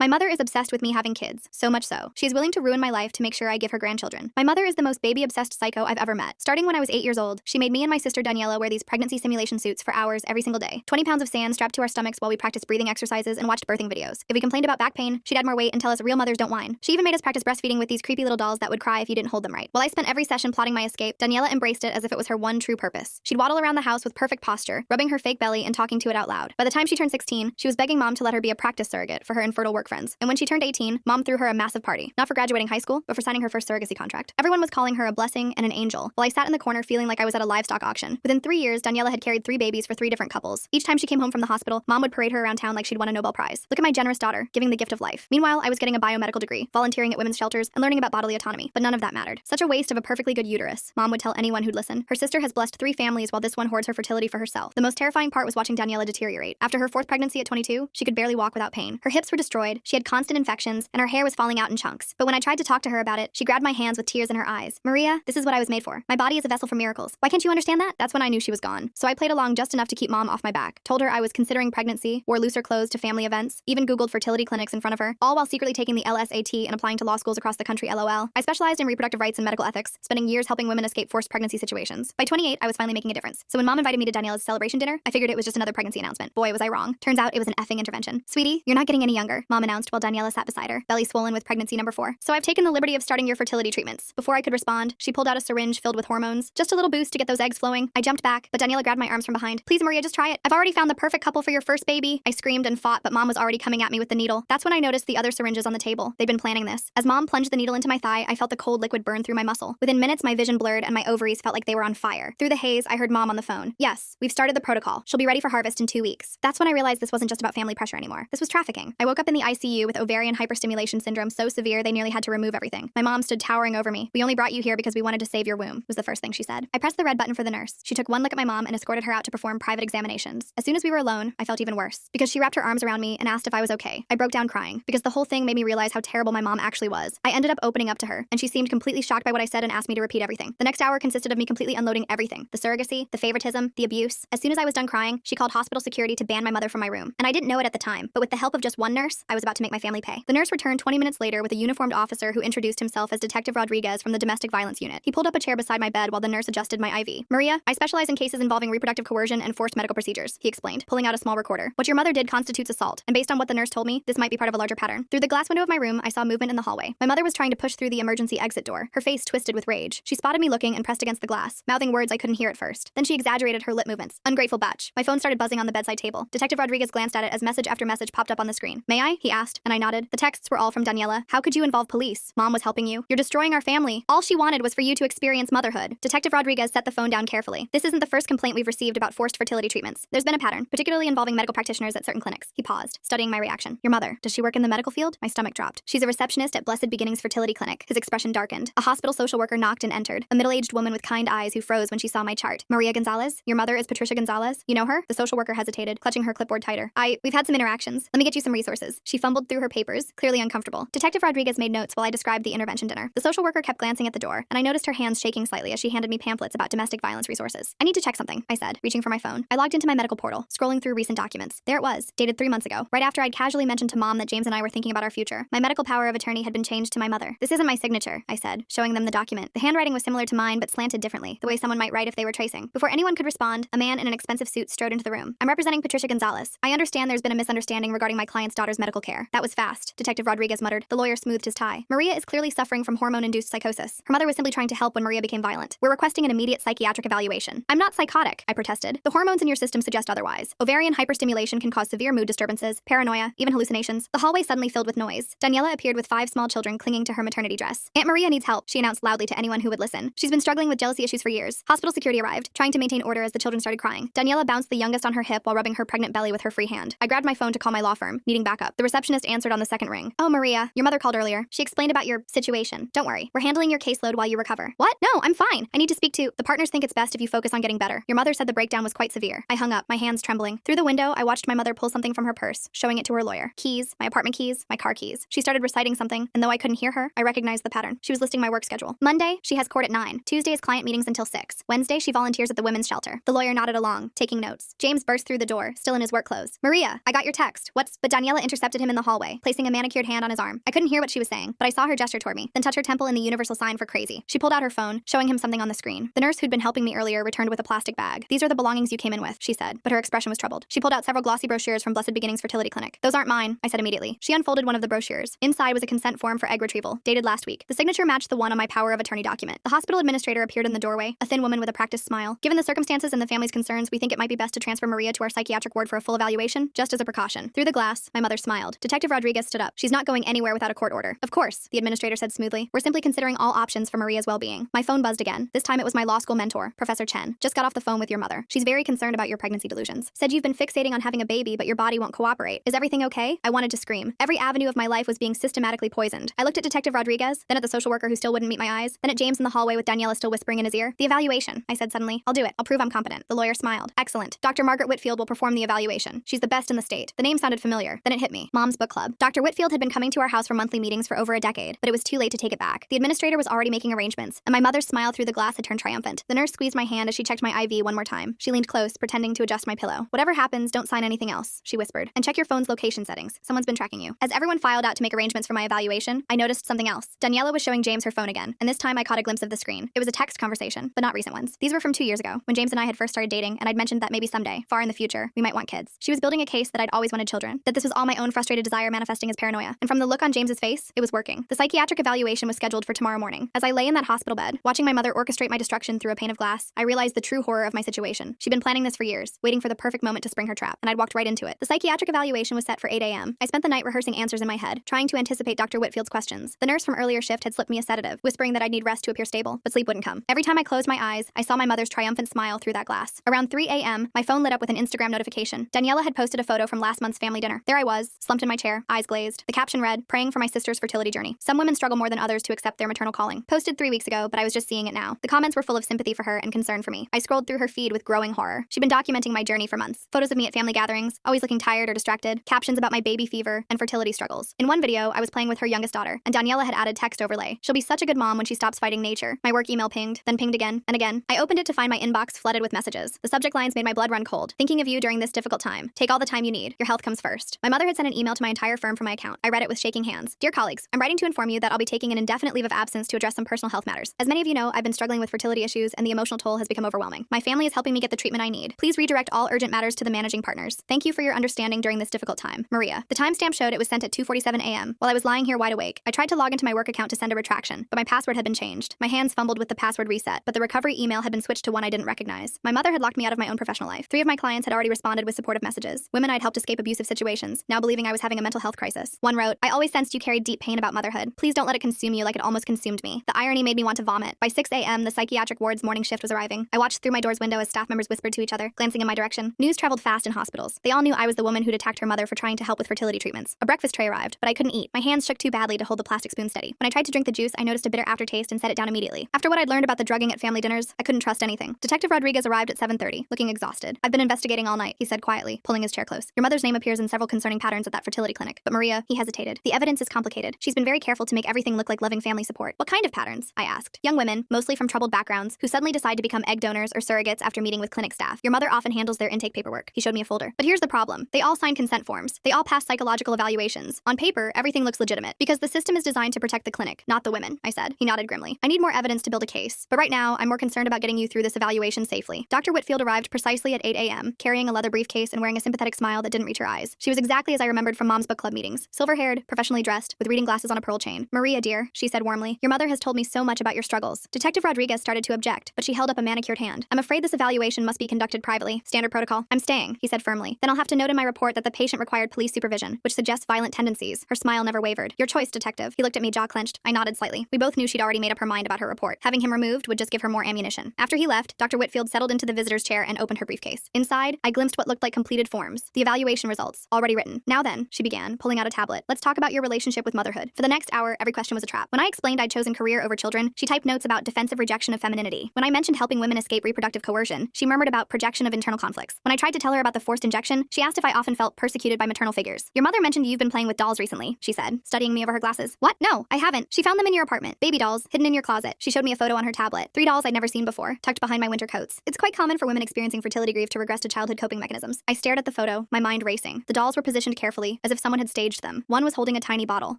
My mother is obsessed with me having kids, so much so. She is willing to ruin my life to make sure I give her grandchildren. My mother is the most baby-obsessed psycho I've ever met. Starting when I was 8 years old, she made me and my sister Daniela wear these pregnancy simulation suits for hours every single day. 20 pounds of sand strapped to our stomachs while we practiced breathing exercises and watched birthing videos. If we complained about back pain, she'd add more weight and tell us real mothers don't whine. She even made us practice breastfeeding with these creepy little dolls that would cry if you didn't hold them right. While I spent every session plotting my escape, Daniela embraced it as if it was her one true purpose. She'd waddle around the house with perfect posture, rubbing her fake belly and talking to it out loud. By the time she turned 16, she was begging Mom to let her be a practice surrogate for her infertile work friends. And when she turned 18, Mom threw her a massive party. Not for graduating high school, but for signing her first surrogacy contract. Everyone was calling her a blessing and an angel, while I sat in the corner feeling like I was at a livestock auction. Within 3 years, Daniela had carried 3 babies for 3 different couples. Each time she came home from the hospital, Mom would parade her around town like she'd won a Nobel Prize. Look at my generous daughter, giving the gift of life. Meanwhile, I was getting a biomedical degree, volunteering at women's shelters, and learning about bodily autonomy. But none of that mattered. Such a waste of a perfectly good uterus, Mom would tell anyone who'd listen. Her sister has blessed 3 families while this one hoards her fertility for herself. The most terrifying part was watching Daniela deteriorate. After her 4th pregnancy at 22, she could barely walk without pain. Her hips were destroyed, she had constant infections, and her hair was falling out in chunks. But when I tried to talk to her about it, she grabbed my hands with tears in her eyes. Maria, this is what I was made for. My body is a vessel for miracles. Why can't you understand that? That's when I knew she was gone. So I played along just enough to keep Mom off my back. Told her I was considering pregnancy, wore looser clothes to family events, even Googled fertility clinics in front of her, all while secretly taking the LSAT and applying to law schools across the country, LOL. I specialized in reproductive rights and medical ethics, spending years helping women escape forced pregnancy situations. By 28, I was finally making a difference. So when Mom invited me to Daniela's celebration dinner, I figured it was just another pregnancy announcement. Boy, was I wrong. Turns out it was an effing intervention. Sweetie, you're not getting any younger, Mom announced while Daniela sat beside her, belly swollen with pregnancy number 4. So I've taken the liberty of starting your fertility treatments. Before I could respond, she pulled out a syringe filled with hormones. Just a little boost to get those eggs flowing. I jumped back, but Daniela grabbed my arms from behind. Please, Maria, just try it. I've already found the perfect couple for your first baby. I screamed and fought, but Mom was already coming at me with the needle. That's when I noticed the other syringes on the table. They'd been planning this. As Mom plunged the needle into my thigh, I felt the cold liquid burn through my muscle. Within minutes, my vision blurred and my ovaries felt like they were on fire. Through the haze, I heard Mom on the phone. Yes, we've started the protocol. She'll be ready for harvest in 2 weeks. That's when I realized this wasn't just about family pressure anymore. This was trafficking. I woke up in the ICU with ovarian hyperstimulation syndrome so severe they nearly had to remove everything. My mom stood towering over me. We only brought you here because we wanted to save your womb, was the first thing she said. I pressed the red button for the nurse. She took one look at my mom and escorted her out to perform private examinations. As soon as we were alone, I felt even worse because she wrapped her arms around me and asked if I was okay. I broke down crying because the whole thing made me realize how terrible my mom actually was. I ended up opening up to her, and she seemed completely shocked by what I said and asked me to repeat everything. The next hour consisted of me completely unloading everything: the surrogacy, the favoritism, the abuse. As soon as I was done crying, she called hospital security to ban my mother from my room. And I didn't know it at the time, but with the help of just one nurse, I was about to make my family pay. The nurse returned 20 minutes later with a uniformed officer who introduced himself as Detective Rodriguez from the Domestic Violence Unit. He pulled up a chair beside my bed while the nurse adjusted my IV. Maria, I specialize in cases involving reproductive coercion and forced medical procedures, he explained, pulling out a small recorder. What your mother did constitutes assault, and based on what the nurse told me, this might be part of a larger pattern. Through the glass window of my room, I saw movement in the hallway. My mother was trying to push through the emergency exit door, her face twisted with rage. She spotted me looking and pressed against the glass, mouthing words I couldn't hear at first. Then she exaggerated her lip movements. Ungrateful batch. My phone started buzzing on the bedside table. Detective Rodriguez glanced at it as message after message popped up on the screen. May I? He asked, and I nodded. The texts were all from Daniela. How could you involve police? Mom was helping you. You're destroying our family. All she wanted was for you to experience motherhood. Detective Rodriguez set the phone down carefully. This isn't the first complaint we've received about forced fertility treatments. There's been a pattern, particularly involving medical practitioners at certain clinics. He paused, studying my reaction. Your mother, does she work in the medical field? My stomach dropped. She's a receptionist at Blessed Beginnings Fertility Clinic. His expression darkened. A hospital social worker knocked and entered. A middle-aged woman with kind eyes who froze when she saw my chart. Maria Gonzalez? Your mother is Patricia Gonzalez? You know her? The social worker hesitated, clutching her clipboard tighter. We've had some interactions. Let me get you some resources. She fumbled through her papers, clearly uncomfortable. Detective Rodriguez made notes while I described the intervention dinner. The social worker kept glancing at the door, and I noticed her hands shaking slightly as she handed me pamphlets about domestic violence resources. I need to check something, I said, reaching for my phone. I logged into my medical portal, scrolling through recent documents. There it was, dated 3 months ago, right after I'd casually mentioned to Mom that James and I were thinking about our future. My medical power of attorney had been changed to my mother. This isn't my signature, I said, showing them the document. The handwriting was similar to mine, but slanted differently, the way someone might write if they were tracing. Before anyone could respond, a man in an expensive suit strode into the room. I'm representing Patricia Gonzalez. I understand there's been a misunderstanding regarding my client's daughter's medical care. That was fast, Detective Rodriguez muttered. The lawyer smoothed his tie. Maria is clearly suffering from hormone-induced psychosis. Her mother was simply trying to help when Maria became violent. We're requesting an immediate psychiatric evaluation. I'm not psychotic, I protested. The hormones in your system suggest otherwise. Ovarian hyperstimulation can cause severe mood disturbances, paranoia, even hallucinations. The hallway suddenly filled with noise. Daniela appeared with 5 small children clinging to her maternity dress. Aunt Maria needs help, she announced loudly to anyone who would listen. She's been struggling with jealousy issues for years. Hospital security arrived, trying to maintain order as the children started crying. Daniela bounced the youngest on her hip while rubbing her pregnant belly with her free hand. I grabbed my phone to call my law firm, needing backup. The receptionist answered on the second ring. Oh, Maria, your mother called earlier. She explained about your situation. Don't worry, we're handling your caseload while you recover. What? No, I'm fine. I need to speak to the partners. Think it's best if you focus on getting better. Your mother said the breakdown was quite severe. I hung up, my hands trembling. Through the window, I watched my mother pull something from her purse, showing it to her lawyer. Keys, my apartment keys, my car keys. She started reciting something, and though I couldn't hear her, I recognized the pattern. She was listing my work schedule. Monday, she has court at 9. Tuesday is client meetings until 6. Wednesday, she volunteers at the women's shelter. The lawyer nodded along, taking notes. James burst through the door, still in his work clothes. Maria, I got your text. But Daniela intercepted him him in the hallway, placing a manicured hand on his arm. I couldn't hear what she was saying, but I saw her gesture toward me, then touch her temple in the universal sign for crazy. She pulled out her phone, showing him something on the screen. The nurse who'd been helping me earlier returned with a plastic bag. "These are the belongings you came in with," she said, but her expression was troubled. She pulled out several glossy brochures from Blessed Beginnings Fertility Clinic. "Those aren't mine," I said immediately. She unfolded one of the brochures. Inside was a consent form for egg retrieval, dated last week. The signature matched the one on my power of attorney document. The hospital administrator appeared in the doorway, a thin woman with a practiced smile. "Given the circumstances and the family's concerns, we think it might be best to transfer Maria to our psychiatric ward for a full evaluation, just as a precaution." Through the glass, my mother smiled. Detective Rodriguez stood up. "She's not going anywhere without a court order." "Of course," the administrator said smoothly. "We're simply considering all options for Maria's well-being." My phone buzzed again. This time it was my law school mentor, Professor Chen. "Just got off the phone with your mother. She's very concerned about your pregnancy delusions. Said you've been fixating on having a baby, but your body won't cooperate. Is everything okay?" I wanted to scream. Every avenue of my life was being systematically poisoned. I looked at Detective Rodriguez, then at the social worker who still wouldn't meet my eyes, then at James in the hallway with Daniela still whispering in his ear. "The evaluation," I said suddenly. "I'll do it. I'll prove I'm competent." The lawyer smiled. "Excellent. Dr. Margaret Whitfield will perform the evaluation. She's the best in the state." The name sounded familiar. Then it hit me. Mom's book club. Dr. Whitfield had been coming to our house for monthly meetings for over a decade, but it was too late to take it back. The administrator was already making arrangements, and my mother's smile through the glass had turned triumphant. The nurse squeezed my hand as she checked my IV one more time. She leaned close, pretending to adjust my pillow. "Whatever happens, don't sign anything else," she whispered. "And check your phone's location settings. Someone's been tracking you." As everyone filed out to make arrangements for my evaluation, I noticed something else. Daniela was showing James her phone again, and this time I caught a glimpse of the screen. It was a text conversation, but not recent ones. These were from 2 years ago, when James and I had first started dating, and I'd mentioned that maybe someday, far in the future, we might want kids. She was building a case that I'd always wanted children, that this was all my own frustrated desire manifesting as paranoia. And from the look on James's face, it was working. The psychiatric evaluation was scheduled for tomorrow morning. As I lay in that hospital bed, watching my mother orchestrate my destruction through a pane of glass, I realized the true horror of my situation. She'd been planning this for years, waiting for the perfect moment to spring her trap, and I'd walked right into it. The psychiatric evaluation was set for 8 a.m. I spent the night rehearsing answers in my head, trying to anticipate Dr. Whitfield's questions. The nurse from earlier shift had slipped me a sedative, whispering that I'd need rest to appear stable, but sleep wouldn't come. Every time I closed my eyes, I saw my mother's triumphant smile through that glass. Around 3 a.m., my phone lit up with an Instagram notification. Daniela had posted a photo from last month's family dinner. There I was, slumped in my chair, eyes glazed. The caption read, "Praying for my sister's fertility journey. Some women struggle more than others to accept their maternal calling." Posted 3 weeks ago, but I was just seeing it now. The comments were full of sympathy for her and concern for me. I scrolled through her feed with growing horror. She'd been documenting my journey for months. Photos of me at family gatherings, always looking tired or distracted, captions about my baby fever and fertility struggles. In one video, I was playing with her youngest daughter, and Daniela had added text overlay. "She'll be such a good mom when she stops fighting nature." My work email pinged, then pinged again and again. I opened it to find my inbox flooded with messages. The subject lines made my blood run cold. "Thinking of you during this difficult time. Take all the time you need. Your health comes first." My mother had sent an email to my entire firm from my account. I read it with shaking hands. "Dear colleagues, I'm writing to inform you that I'll be taking an indefinite leave of absence to address some personal health matters. As many of you know, I've been struggling with fertility issues and the emotional toll has become overwhelming. My family is helping me get the treatment I need. Please redirect all urgent matters to the managing partners. Thank you for your understanding during this difficult time. Maria." The timestamp showed it was sent at 2:47 a.m. While I was lying here wide awake, I tried to log into my work account to send a retraction, but my password had been changed. My hands fumbled with the password reset, but the recovery email had been switched to one I didn't recognize. My mother had locked me out of my own professional life. 3 of my clients had already responded with supportive messages. Women I'd helped escape abusive situations, now believing I was having a mental health crisis. One wrote, "I always sensed you carried deep pain about motherhood. Please don't let it consume you like it almost consumed me." The irony made me want to vomit. By 6 a.m., the psychiatric ward's morning shift was arriving. I watched through my door's window as staff members whispered to each other, glancing in my direction. News traveled fast in hospitals. They all knew I was the woman who'd attacked her mother for trying to help with fertility treatments. A breakfast tray arrived, but I couldn't eat. My hands shook too badly to hold the plastic spoon steady. When I tried to drink the juice, I noticed a bitter aftertaste and set it down immediately. After what I'd learned about the drugging at family dinners, I couldn't trust anything. Detective Rodriguez arrived at 7:30, looking exhausted. "I've been investigating all night," he said quietly, pulling his chair close. "Your mother's name appears in several concerning patterns at that fertility clinic. But Maria," he hesitated, "the evidence is complicated. She's been very careful to make everything look like loving family support." "What kind of patterns?" I asked. "Young women, mostly from troubled backgrounds, who suddenly decide to become egg donors or surrogates after meeting with clinic staff. Your mother often handles their intake paperwork." He showed me a folder. "But here's the problem. They all sign consent forms. They all pass psychological evaluations. On paper, everything looks legitimate, because the system is designed to protect the clinic, not the women," I said. He nodded grimly. "I need more evidence to build a case. But right now, I'm more concerned about getting you through this evaluation safely." Dr. Whitfield arrived precisely at 8 a.m., carrying a leather briefcase and wearing a sympathetic smile that didn't reach her eyes. She was exactly as I remembered from Mom's book club meetings. Silver-haired, professionally dressed, with reading glasses on a pearl chain. "Maria, dear," she said warmly, "your mother has told me so much about your struggles." Detective Rodriguez started to object, but she held up a manicured hand. "I'm afraid this evaluation must be conducted privately. Standard protocol." "I'm staying," he said firmly. "Then I'll have to note in my report that the patient required police supervision, which suggests violent tendencies." Her smile never wavered. "Your choice, detective." He looked at me, jaw clenched. I nodded slightly. We both knew she'd already made up her mind about her report. Having him removed would just give her more ammunition. After he left, Dr. Whitfield settled into the visitor's chair and opened her briefcase. Inside, I glimpsed what looked like completed forms. The evaluation results, already written. "Now then," she began, pulling out a tablet. "Let's talk about your relationship with motherhood." For the next hour, every question was a trap. When I explained I'd chosen career over children, she typed notes about defensive rejection of femininity. When I mentioned helping women escape reproductive coercion, she murmured about projection of internal conflicts. When I tried to tell her about the forced injection, she asked if I often felt persecuted by maternal figures. "Your mother mentioned you've been playing with dolls recently," she said, studying me over her glasses. "What? No, I haven't. She found them in your apartment. Baby dolls, hidden in your closet." She showed me a photo on her tablet. 3 dolls I'd never seen before, tucked behind my winter coats. It's quite common for women experiencing fertility grief to regress to childhood coping mechanisms. I stared at the photo, my mind racing. The dolls were positioned carefully, as if someone had staged them. One was holding a tiny bottle.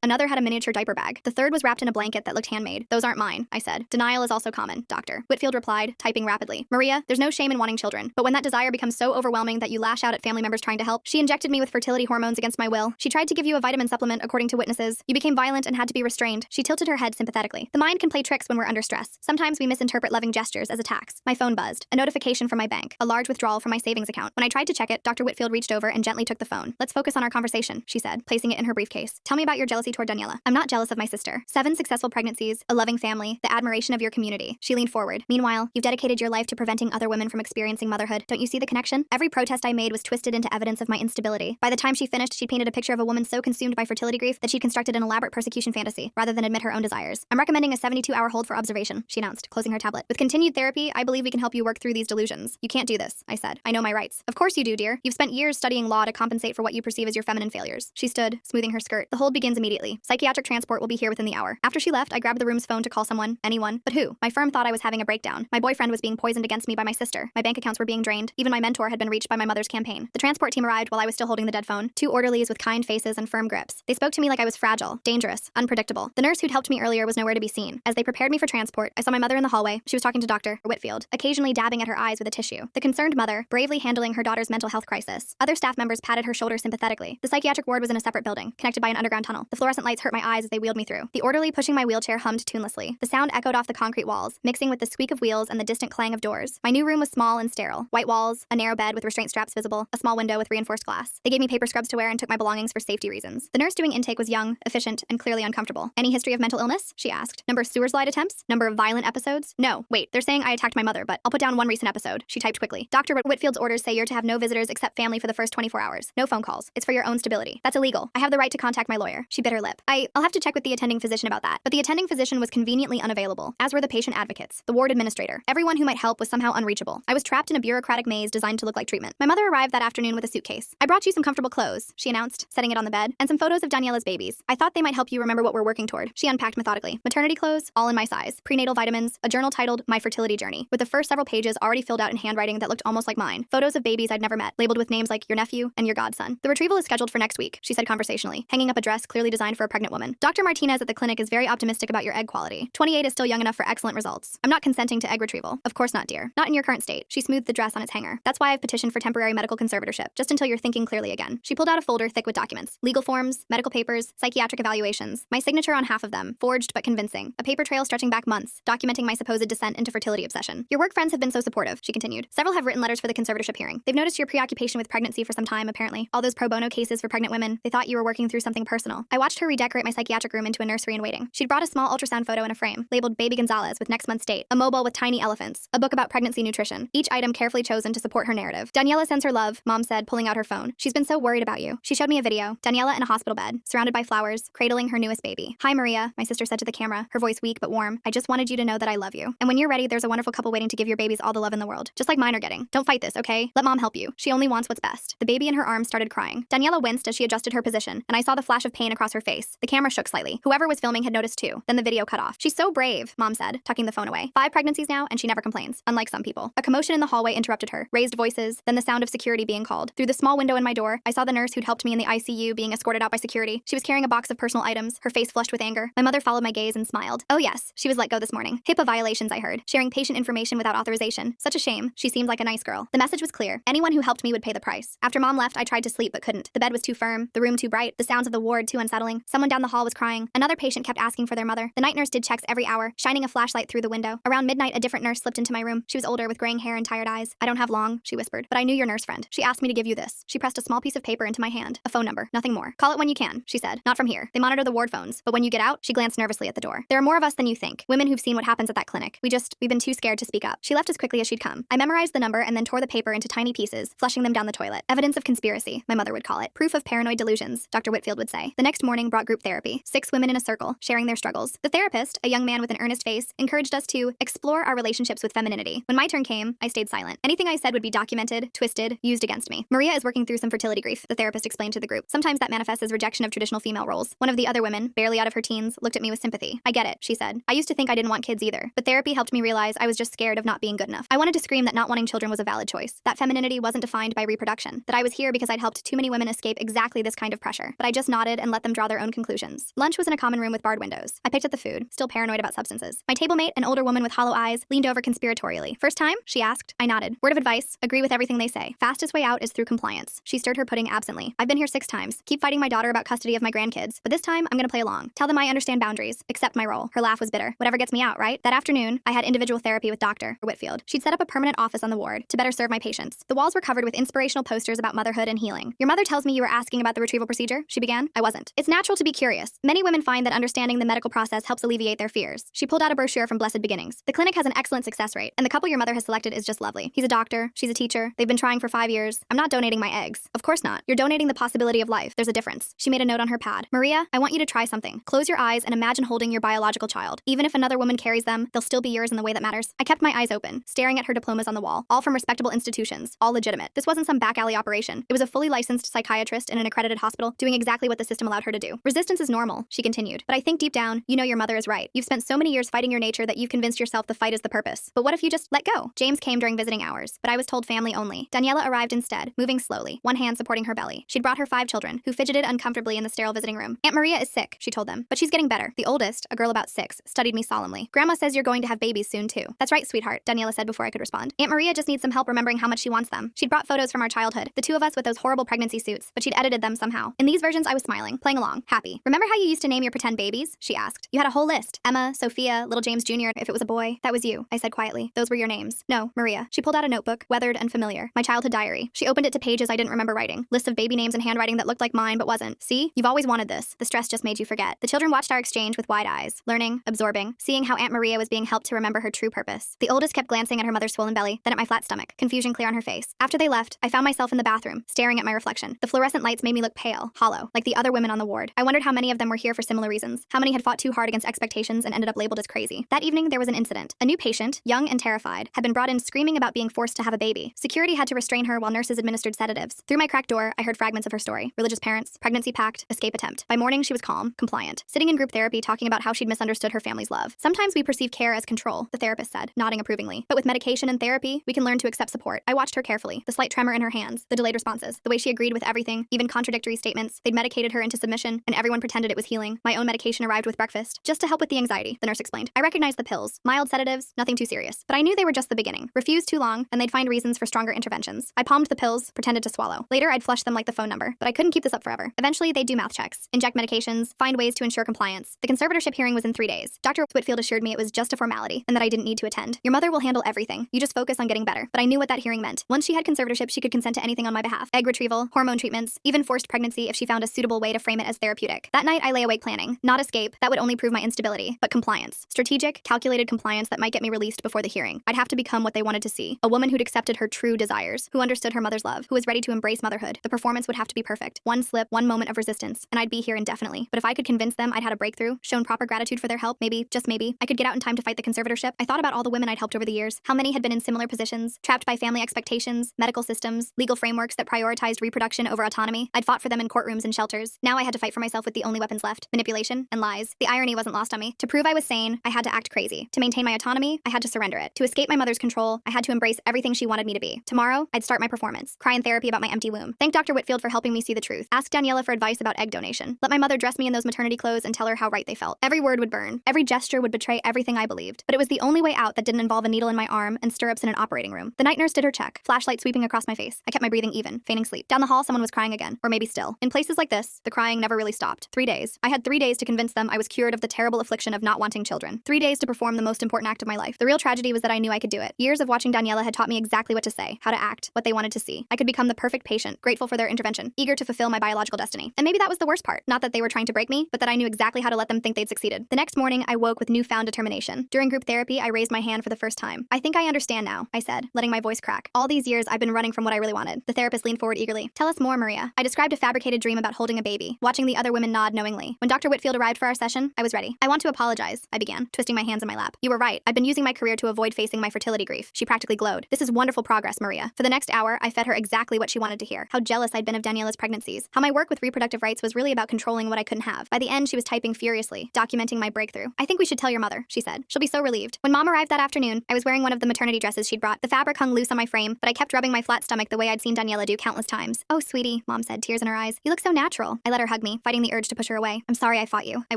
Another had a miniature diaper bag. The third was wrapped in a blanket that looked handmade. Those aren't mine, I said. Denial is also common, Dr. Whitfield replied, typing rapidly. Maria, there's no shame in wanting children, but when that desire becomes so overwhelming that you lash out at family members trying to help, she injected me with fertility hormones against my will. She tried to give you a vitamin supplement, according to witnesses. You became violent and had to be restrained. She tilted her head sympathetically. The mind can play tricks when we're under stress. Sometimes we misinterpret loving gestures as attacks. My phone buzzed. A notification from my bank. A large withdrawal from my savings account. When I tried to check it, Dr. Whitfield reached over and gently took the phone. Let's focus on our conversation, she said, placing it in her briefcase. Tell me about your jealousy toward Daniela. I'm not jealous of my sister. 7 successful pregnancies, a loving family, the admiration of your community. She leaned forward. Meanwhile, you've dedicated your life to preventing other women from experiencing motherhood. Don't you see the connection? Every protest I made was twisted into evidence of my instability. By the time she finished, she painted a picture of a woman so consumed by fertility grief that she'd constructed an elaborate persecution fantasy rather than admit her own desires. I'm recommending a 72-hour hold for observation, she announced, closing her tablet. With continued therapy, I believe we can help you work through these delusions. You can't do this, I said. I know my rights. Of course you do, dear. You've spent years studying law to compensate for what you perceive as your feminine failures. She stood, smoothing her skirt. The hold begins immediately. Psychiatric transport will be here within the hour. After she left, I grabbed the room's phone to call someone, anyone, but who? My firm thought I was having a breakdown. My boyfriend was being poisoned against me by my sister. My bank accounts were being drained. Even my mentor had been reached by my mother's campaign. The transport team arrived while I was still holding the dead phone. 2 orderlies with kind faces and firm grips. They spoke to me like I was fragile, dangerous, unpredictable. The nurse who'd helped me earlier was nowhere to be seen. As they prepared me for transport, I saw my mother in the hallway. She was talking to Dr. Whitfield, occasionally dabbing at her eyes with a tissue. The concerned mother, bravely handling her daughter's mental health crisis. Other staff members patted her shoulder sympathetically. The psychiatric ward was in a separate building, connected by an underground tunnel. The fluorescent lights hurt my eyes as they wheeled me through. The orderly pushing my wheelchair hummed tunelessly. The sound echoed off the concrete walls, mixing with the squeak of wheels and the distant clang of doors. My new room was small and sterile. White walls, a narrow bed with restraint straps visible, a small window with reinforced glass. They gave me paper scrubs to wear and took my belongings for safety reasons. The nurse doing intake was young, efficient, and clearly uncomfortable. Any history of mental illness? She asked. Number of sewer slide attempts? Number of violent episodes? No, wait, they're saying I attacked my mother, but I'll put down one recent episode. She typed quickly. Dr. Whitfield's orders say you're to have no visitors except family for the first 24 hours. No phone calls. It's for your own stability. That's illegal. I have the right to contact my lawyer. She bit her lip. I'll have to check with the attending physician about that. But the attending physician was conveniently unavailable, as were the patient advocates, the ward administrator. Everyone who might help was somehow unreachable. I was trapped in a bureaucratic maze designed to look like treatment. My mother arrived that afternoon with a suitcase. I brought you some comfortable clothes, she announced, setting it on the bed, and some photos of Daniela's babies. I thought they might help you remember what we're working toward. She unpacked methodically. Maternity clothes, all in my size. Prenatal vitamins, a journal titled My Fertility Journey, with the first several pages already filled out in handwriting that looked almost like mine. Photos of babies I'd never met, labeled with names like your nephew and your godson. The retrieval is scheduled for next week, she said conversationally, hanging up a dress clearly designed for a pregnant woman. Dr. Martinez at the clinic is very optimistic about your egg quality. 28 is still young enough for excellent results. I'm not consenting to egg retrieval. Of course not, dear. Not in your current state. She smoothed the dress on its hanger. That's why I've petitioned for temporary medical conservatorship, just until you're thinking clearly again. She pulled out a folder thick with documents. Legal forms, medical papers, psychiatric evaluations. My signature on half of them, forged but convincing. A paper trail stretching back months, documenting my supposed descent into fertility obsession. Your work friends have been so supportive, she continued. Several have written letters for the conservatorship hearing. They've noticed your preoccupation with pregnancy for some time, apparently. All those pro bono cases for pregnant women, they thought you were working through something personal. I watched her redecorate my psychiatric room into a nursery in waiting. She'd brought a small ultrasound photo in a frame, labeled Baby Gonzalez with next month's date, a mobile with tiny elephants, a book about pregnancy nutrition, each item carefully chosen to support her narrative. Daniela sends her love, Mom said, pulling out her phone. She's been so worried about you. She showed me a video. Daniela in a hospital bed, surrounded by flowers, cradling her newest baby. Hi, Maria, my sister said to the camera, her voice weak but warm. I just wanted you to know that I love you. And when you're ready, there's a wonderful couple waiting to give your babies all the love in the world, just like mine are getting. Don't fight this, okay? Let Mom help you. She only wants what's best. The baby in her arms started crying. Daniela winced as she adjusted her position, and I saw the flash of pain across her face. The camera shook slightly. Whoever was filming had noticed too. Then the video cut off. She's so brave, Mom said, tucking the phone away. 5 pregnancies now, and she never complains, unlike some people. A commotion in the hallway interrupted her. Raised voices, then the sound of security being called. Through the small window in my door, I saw the nurse who'd helped me in the ICU being escorted out by security. She was carrying a box of personal items, her face flushed with anger. My mother followed my gaze and smiled. Oh yes, she was let go this morning. HIPAA violations, I heard. Sharing patient information without authorization. Such a shame. She seemed like a nice girl. The message was clear. Anyone who helped me would pay the price. After Mom left, I tried to sleep but couldn't. The bed was too firm, the room too bright, the sounds of the ward too unsettling. Someone down the hall was crying. Another patient kept asking for their mother. The night nurse did checks every hour, shining a flashlight through the window. Around midnight, a different nurse slipped into my room. She was older with graying hair and tired eyes. I don't have long, she whispered, but I knew your nurse friend. She asked me to give you this. She pressed a small piece of paper into my hand. A phone number, nothing more. Call it when you can, she said. Not from here. They monitor the ward phones, but when you get out, she glanced nervously at the door. There are more of us than you think. Women who've seen what happens at that clinic. We've been too scared to speak up. She left as quickly as she'd come. I memorized the number and then tore the paper into tiny pieces, flushing them down the toilet. Evidence of conspiracy, my mother would call it. Proof of paranoid delusions, Dr. Whitfield would say. The next morning brought group therapy. 6 women in a circle, sharing their struggles. The therapist, a young man with an earnest face, encouraged us to explore our relationships with femininity. When my turn came, I stayed silent. Anything I said would be documented, twisted, used against me. Maria is working through some fertility grief, the therapist explained to the group. Sometimes that manifests as rejection of traditional female roles. One of the other women, barely out of her teens, looked at me with sympathy. I get it, she said. I used to think I didn't want kids either, but therapy helped me realize I was just scared of not being good enough. I wanted to scream that not wanting children was a valid choice, that femininity wasn't defined by reproduction, that I was here because I'd helped too many women escape exactly this kind of pressure, but I just nodded and let them draw their own conclusions. Lunch was in a common room with barred windows. I picked at the food, still paranoid about substances. My table mate, an older woman with hollow eyes, leaned over conspiratorially. "First time?" she asked. I nodded. "Word of advice, agree with everything they say. Fastest way out is through compliance." She stirred her pudding absently. "I've been here 6 times. Keep fighting my daughter about custody of my grandkids, but this time I'm gonna play along. Tell them I understand boundaries, accept my role." Her laugh was bitter. "Whatever gets me out, right?" That afternoon, I had individual therapy with Dr. Whitfield. She'd set up a permanent office on the ward to better serve my patients. The walls were covered with inspirational posters about motherhood and healing. "Your mother tells me you were asking about the retrieval procedure," she began. I wasn't. "It's natural to be curious. Many women find that understanding the medical process helps alleviate their fears." She pulled out a brochure from Blessed Beginnings. "The clinic has an excellent success rate, and the couple your mother has selected is just lovely. He's a doctor, she's a teacher. They've been trying for 5 years. I'm not donating my eggs." "Of course not. You're donating the possibility of life. There's a difference." She made a note on her pad. "Maria, I want you to try something. Close your eyes and imagine holding your biological child. Even if another woman carries them, they'll still be yours in the way that matters." I kept my eyes open, staring at her diplomas on the wall, all from respectable institutions, all legitimate. This wasn't some back alley operation. It was a fully licensed psychiatrist in an accredited hospital doing exactly what the system allowed her to do. "Resistance is normal," she continued, "but I think deep down, you know your mother is right. You've spent so many years fighting your nature that you've convinced yourself the fight is the purpose. But what if you just let go?" James came during visiting hours, but I was told family only. Daniela arrived instead, moving slowly, one hand supporting her belly. She'd brought her 5 children, who fidgeted uncomfortably in the sterile visiting room. "Aunt Maria is sick," she told them, "but she's getting better." The oldest, a girl about 6, studied me solemnly. "Grandma says you're going to have babies soon too." "That's right, sweetheart," Daniela said before I could respond. "Aunt Maria just needs some help remembering how much she wants them." She'd brought photos from our childhood, the 2 of us with those horrible pregnancy suits, but she'd edited them somehow. In these versions, I was smiling, playing along, happy. "Remember how you used to name your pretend babies?" she asked. "You had a whole list. Emma, Sophia, little James Jr. if it was a boy." "That was you," I said quietly. "Those were your names." "No, Maria." She pulled out a notebook, weathered and familiar. My childhood diary. She opened it to pages I didn't remember writing. Lists of baby names and handwriting that looked like mine but wasn't. "See? You've always wanted this. The stress just made you forget." The children watched our exchange with wide eyes, learning, absorbing, seeing how Aunt Maria was being helped to remember her true purpose. The oldest kept glancing at her mother's swollen belly, then at my flat stomach, confusion clear on her face. After they left, I found myself in the bathroom, staring at my reflection. The fluorescent lights made me look pale, hollow, like the other women on the ward. I wondered how many of them were here for similar reasons, how many had fought too hard against expectations and ended up labeled as crazy. That evening, there was an incident. A new patient, young and terrified, had been brought in screaming about being forced to have a baby. Security had to restrain her while nurses administered sedatives. Through my cracked door, I heard fragments of her story. Religious parents, pregnancy pact, escape attempt. By morning, she was calm, compliant, sitting in group therapy talking about how she'd misunderstood her family's love. "Sometimes we perceive care as control," the therapist said, nodding approvingly. "But with medication and therapy, we can learn to accept support." I watched her carefully, the slight tremor in her hands, the delayed responses, the way she agreed with everything, even contradictory statements. They'd medicated her into submission, and everyone pretended it was healing. My own medication arrived with breakfast, just to help with the anxiety, the nurse explained. I recognized the pills, mild sedatives, nothing too serious. But I knew they were just the beginning. Refuse too long, and they'd find reasons for stronger interventions. I palmed the pills, pretended to swallow. Later, I'd flush them like the phone number, but I couldn't keep this up forever. Eventually, they'd do mouth checks, inject medications, find ways to ensure compliance. The conservatorship hearing was in 3 days. Dr. Whitfield assured me it was just a formality, and that I didn't need to attend. "Your mother will handle everything. You just focus on getting better." But I knew what that hearing meant. Once she had conservatorship, she could consent to anything on my behalf. Egg retrieval, hormone treatments, even forced pregnancy if she found a suitable way to frame it as therapeutic. That night, I lay awake planning. Not escape, that would only prove my instability, but compliance. Strategic, calculated compliance that might get me released before the hearing. I'd have to become what they wanted to see. A woman who'd accepted her true desires, who understood her mother's love, who was ready to embrace motherhood. The performance would have to be perfect. One slip, one moment of resistance, and I'd be here indefinitely. But if I could convince them I'd had a breakthrough, shown proper gratitude for their help, maybe, just maybe, I could get out in time to fight the conservatorship. I thought about all the women I'd helped over the years, how many had been in similar positions, trapped by family expectations, medical systems, legal frameworks that prioritized reproduction over autonomy. I'd fought for them in courtrooms and shelters. Now I had to fight for myself with the only weapons left, manipulation and lies. The irony wasn't lost on me. To prove I was sane, I had to act crazy. To maintain my autonomy, I had to surrender it. To escape my mother's control, I had to embrace everything she wanted me to be. Tomorrow, I'd start my performance, cry in therapy about my empty womb. Thank Dr. Whitfield for helping me see the truth. Ask Daniela for advice about egg donation. Let my mother dress me in those maternity clothes and tell her how right they felt. Every word would burn. Every gesture would betray everything I believed. But it was the only way out that didn't involve a needle in my arm and stirrups in an operating room. The night nurse did her check, flashlight sweeping across my face. I kept my breathing even, feigning sleep. Down the hall, someone was crying again, or maybe still. In places like this, the crying never really stopped. 3 days. I had 3 days to convince them I was cured of the terrible affliction of not wanting children. 3 days to perform the most important act of my life. The real tragedy was that I knew I could do it. Years of watching Daniela had taught me exactly what to say, how to act, what they wanted to see. I could become the perfect patient, grateful for their intervention, eager to fulfill my biological destiny. And maybe that was the worst part. Not that they were trying to break me, but that I knew exactly how to let them think they'd succeeded. The next morning, I woke with newfound determination. During group therapy, I raised my hand for the first time. "I think I understand now," I said, letting my voice crack. "All these years, I've been running from what I really wanted." The therapist leaned forward eagerly. "Tell us more, Maria." I described a fabricated dream about holding a baby, watching the other women nod knowingly. When Dr. Whitfield arrived for our session, I was ready. "I want to apologize," I began, twisting my hands in my lap. "You were right. I've been using my career to avoid facing my fertility grief." She practically glowed. "This is wonderful progress, Maria." For the next hour, I fed her exactly what she wanted to hear. How jealous I'd been of Daniela's pregnancies. How my work with reproductive rights was really about controlling what I couldn't have. By the end, she was typing furiously, documenting my breakthrough. "I think we should tell your mother," she said. "She'll be so relieved." When Mom arrived that afternoon, I was wearing one of the maternity dresses she'd brought. The fabric hung loose on my frame, but I kept rubbing my flat stomach the way I'd seen Daniela do countless times. "Oh, sweetie," Mom Mom said, tears in her eyes. You look so natural. I let her hug me, fighting the urge to push her away. I'm sorry I fought you, I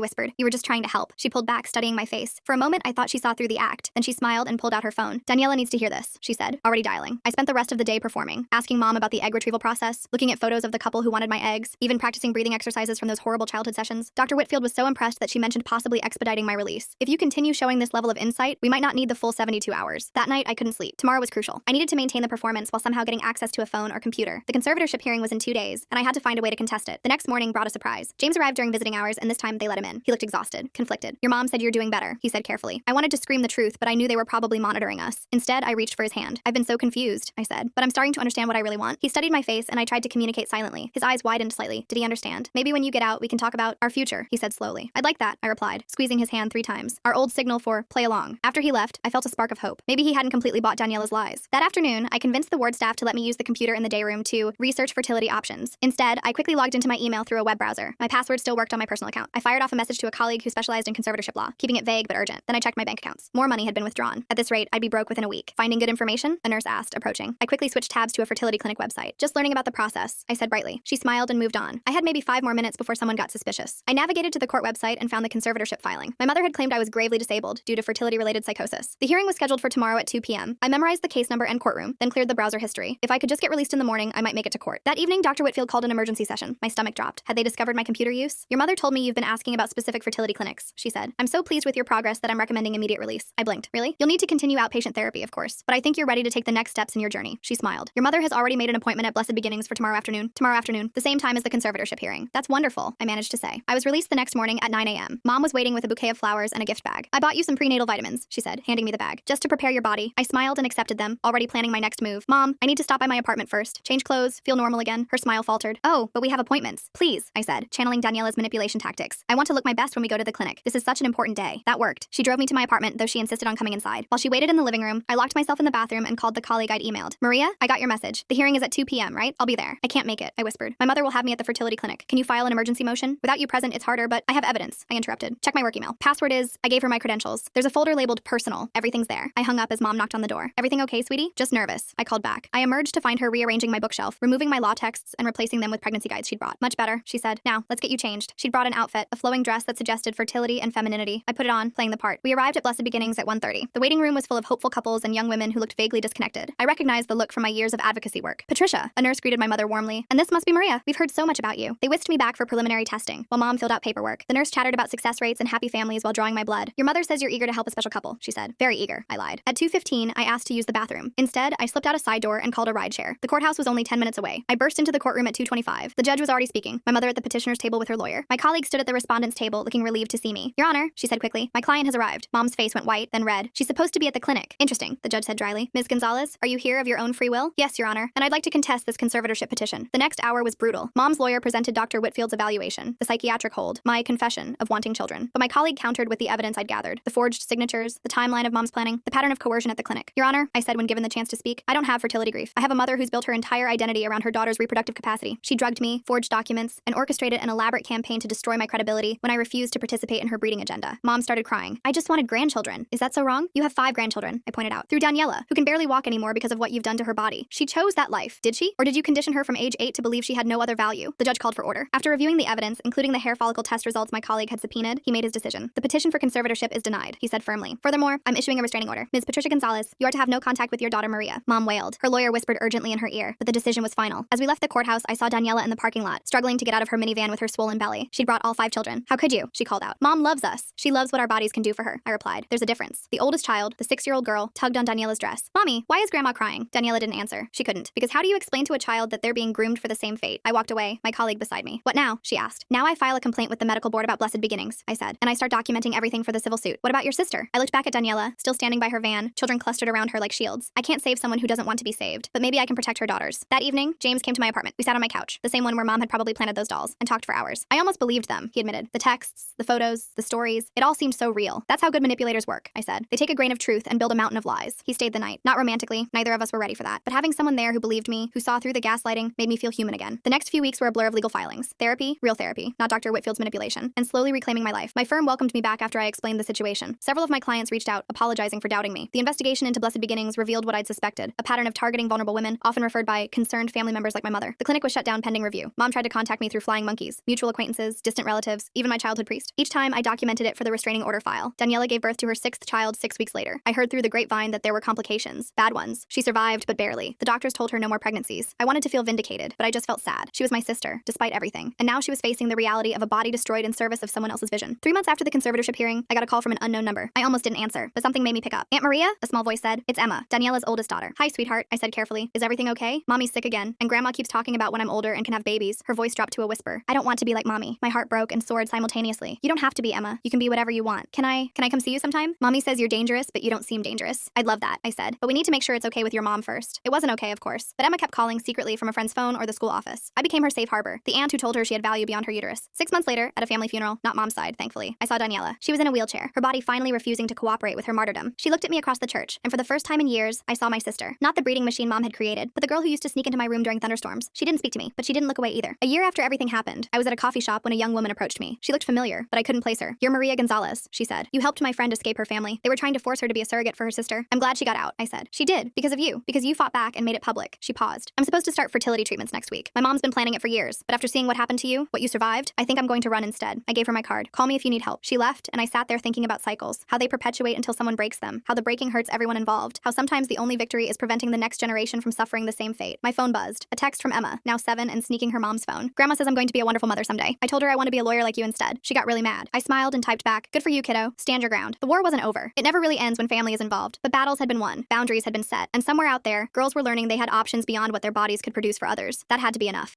whispered. You were just trying to help. She pulled back, studying my face. For a moment, I thought she saw through the act. Then she smiled and pulled out her phone. Daniela needs to hear this, she said, already dialing. I spent the rest of the day performing, asking Mom about the egg retrieval process, looking at photos of the couple who wanted my eggs, even practicing breathing exercises from those horrible childhood sessions. Dr. Whitfield was so impressed that she mentioned possibly expediting my release. If you continue showing this level of insight, we might not need the full 72 hours. That night, I couldn't sleep. Tomorrow was crucial. I needed to maintain the performance while somehow getting access to a phone or computer. The conservatorship hearing was in 2 days, and I had to find a way to contest it. The next morning brought a surprise. James arrived during visiting hours, and this time they let him in. He looked exhausted, conflicted. Your mom said you're doing better, he said carefully. I wanted to scream the truth, but I knew they were probably monitoring us. Instead, I reached for his hand. I've been so confused, I said, but I'm starting to understand what I really want. He studied my face, and I tried to communicate silently. His eyes widened slightly. Did he understand? Maybe when you get out, we can talk about our future, he said slowly. I'd like that, I replied, squeezing his hand 3 times. Our old signal for play along. After he left, I felt a spark of hope. Maybe he hadn't completely bought Daniela's lies. That afternoon, I convinced the ward staff to let me use the computer in the day room to research fertility options. Instead, I quickly logged into my email through a web browser. My password still worked on my personal account. I fired off a message to a colleague who specialized in conservatorship law, keeping it vague but urgent. Then I checked my bank accounts. More money had been withdrawn. At this rate, I'd be broke within a week. Finding good information? A nurse asked, approaching. I quickly switched tabs to a fertility clinic website. Just learning about the process, I said brightly. She smiled and moved on. I had maybe 5 more minutes before someone got suspicious. I navigated to the court website and found the conservatorship filing. My mother had claimed I was gravely disabled due to fertility-related psychosis. The hearing was scheduled for tomorrow at 2 p.m. I memorized the case number and courtroom, then cleared the browser history. If I could just get released in the morning, I might make it to court. That evening, Dr. Whitfield called an emergency session. My stomach dropped. Had they discovered my computer use? Your mother told me you've been asking about specific fertility clinics, she said. I'm so pleased with your progress that I'm recommending immediate release. I blinked. Really? You'll need to continue outpatient therapy, of course, but I think you're ready to take the next steps in your journey. She smiled. Your mother has already made an appointment at Blessed Beginnings for tomorrow afternoon, the same time as the conservatorship hearing. That's wonderful, I managed to say. I was released the next morning at 9 a.m. Mom was waiting with a bouquet of flowers and a gift bag. I bought you some prenatal vitamins, she said, handing me the bag, just to prepare your body. I smiled and accepted them, already planning my next move. Mom, I need to stop by my apartment first, change clothes, feel normal again. Her smile faltered. Oh, but we have appointments. Please, I said, channeling Daniela's manipulation tactics. I want to look my best when we go to the clinic. This is such an important day. That worked. She drove me to my apartment, though she insisted on coming inside. While she waited in the living room, I locked myself in the bathroom and called the colleague I'd emailed. Maria, I got your message. The hearing is at 2 p.m., right? I'll be there. I can't make it, I whispered. My mother will have me at the fertility clinic. Can you file an emergency motion? Without you present, it's harder, but I have evidence, I interrupted. Check my work email. Password is, I gave her my credentials. There's a folder labeled personal. Everything's there. I hung up as Mom knocked on the door. Everything okay, sweetie? Just nervous, I called back. I emerged to find her rearranging my bookshelf, removing my law texts and replacing them with pregnancy guides she'd brought. Much better, she said. Now, let's get you changed. She'd brought an outfit, a flowing dress that suggested fertility and femininity. I put it on, playing the part. We arrived at Blessed Beginnings at 1:30. The waiting room was full of hopeful couples and young women who looked vaguely disconnected. I recognized the look from my years of advocacy work. Patricia, a nurse greeted my mother warmly. And this must be Maria. We've heard so much about you. They whisked me back for preliminary testing, while Mom filled out paperwork. The nurse chattered about success rates and happy families while drawing my blood. Your mother says you're eager to help a special couple, she said. Very eager, I lied. At 2:15, I asked to use the bathroom. Instead, I slipped out a side door and called a rideshare. The courthouse was only 10 minutes away. I burst into the courtroom at 2:25. The judge was already speaking, my mother at the petitioner's table with her lawyer. My colleague stood at the respondent's table, looking relieved to see me. Your Honor, she said quickly, my client has arrived. Mom's face went white, then red. She's supposed to be at the clinic. Interesting, the judge said dryly. Ms. Gonzalez, are you here of your own free will? Yes, Your Honor, and I'd like to contest this conservatorship petition. The next hour was brutal. Mom's lawyer presented Dr. Whitfield's evaluation, the psychiatric hold, my confession of wanting children. But my colleague countered with the evidence I'd gathered, the forged signatures, the timeline of Mom's planning, the pattern of coercion at the clinic. Your Honor, I said when given the chance to speak, I don't have fertility grief. I have a mother who's built her entire identity around her daughter's reproductive capacity. She drugged me, forged documents, and orchestrated an elaborate campaign to destroy my credibility when I refused to participate in her breeding agenda. Mom started crying. I just wanted grandchildren. Is that so wrong? You have 5 grandchildren, I pointed out. Through Daniela, who can barely walk anymore because of what you've done to her body. She chose that life, did she? Or did you condition her from age 8 to believe she had no other value? The judge called for order. After reviewing the evidence, including the hair follicle test results my colleague had subpoenaed, he made his decision. The petition for conservatorship is denied, he said firmly. Furthermore, I'm issuing a restraining order. Ms. Patricia Gonzalez, you are to have no contact with your daughter Maria. Mom wailed. Her lawyer whispered urgently in her ear, but the decision was final. As we left the courthouse, I saw Daniela in the parking lot, struggling to get out of her minivan with her swollen belly. She'd brought all 5 children. How could you? She called out. Mom loves us. She loves what our bodies can do for her, I replied. There's a difference. The oldest child, the 6-year-old girl, tugged on Daniela's dress. Mommy, why is Grandma crying? Daniela didn't answer. She couldn't. Because how do you explain to a child that they're being groomed for the same fate? I walked away, my colleague beside me. What now? She asked. Now I file a complaint with the medical board about Blessed Beginnings, I said, and I start documenting everything for the civil suit. What about your sister? I looked back at Daniela, still standing by her van, children clustered around her like shields. I can't save someone who doesn't want to be saved, but maybe I can protect her daughters. That evening, James came to my apartment. We sat on my couch, the same one where Mom had probably planted those dolls, and talked for hours. I almost believed them, he admitted. The texts, the photos, the stories, it all seemed so real. That's how good manipulators work, I said. They take a grain of truth and build a mountain of lies. He stayed the night. Not romantically, neither of us were ready for that, but having someone there who believed me, who saw through the gaslighting, made me feel human again. The next few weeks were a blur of legal filings. Therapy, real therapy, not Dr. Whitfield's manipulation, and slowly reclaiming my life. My firm welcomed me back after I explained the situation. Several of my clients reached out, apologizing for doubting me. The investigation into Blessed Beginnings revealed what I'd suspected, a pattern of targeting vulnerable women, often referred by concerned family members like my mother. The The clinic was shut down pending review. Mom tried to contact me through flying monkeys, mutual acquaintances, distant relatives, even my childhood priest. Each time, I documented it for the restraining order file. Daniela gave birth to her 6th child 6 weeks later. I heard through the grapevine that there were complications. Bad ones. She survived, but barely. The doctors told her no more pregnancies. I wanted to feel vindicated, but I just felt sad. She was my sister, despite everything. And now she was facing the reality of a body destroyed in service of someone else's vision. 3 months after the conservatorship hearing, I got a call from an unknown number. I almost didn't answer, but something made me pick up. Aunt Maria? A small voice said. It's Emma, Daniela's oldest daughter. Hi, sweetheart, I said carefully. Is everything okay? Mommy's sick again, and Grandma keeps talking about when I'm older and can have babies. Her voice dropped to a whisper. I don't want to be like Mommy. My heart broke and soared simultaneously. You don't have to be, Emma. You can be whatever you want. Can I come see you sometime? Mommy says you're dangerous, but you don't seem dangerous. I'd love that, I said. But we need to make sure it's okay with your mom first. It wasn't okay, of course, but Emma kept calling secretly from a friend's phone or the school office. I became her safe harbor, the aunt who told her she had value beyond her uterus. 6 months later, at a family funeral, not Mom's side, thankfully, I saw Daniela. She was in a wheelchair, her body finally refusing to cooperate with her martyrdom. She looked at me across the church, and for the first time in years, I saw my sister. Not the breeding machine Mom had created, but the girl who used to sneak into my room during thunderstorms. She didn't speak to me, but she didn't look away either. A year after everything happened, I was at a coffee shop when a young woman approached me. She looked familiar, but I couldn't place her. You're Maria Gonzalez, she said. You helped my friend escape her family. They were trying to force her to be a surrogate for her sister. I'm glad she got out, I said. She did, because of you, because you fought back and made it public. She paused. I'm supposed to start fertility treatments next week. My mom's been planning it for years, but after seeing what happened to you, what you survived, I think I'm going to run instead. I gave her my card. Call me if you need help. She left, and I sat there thinking about cycles, how they perpetuate until someone breaks them, how the breaking hurts everyone involved, how sometimes the only victory is preventing the next generation from suffering the same fate. My phone buzzed. A text from Emma, now 7 and sneaking her mom's phone. Grandma says I'm going to be a wonderful mother someday. I told her I want to be a lawyer like you instead. She got really mad. I smiled and typed back, good for you, kiddo. Stand your ground. The war wasn't over. It never really ends when family is involved, but battles had been won. Boundaries had been set, and somewhere out there, girls were learning they had options beyond what their bodies could produce for others. That had to be enough.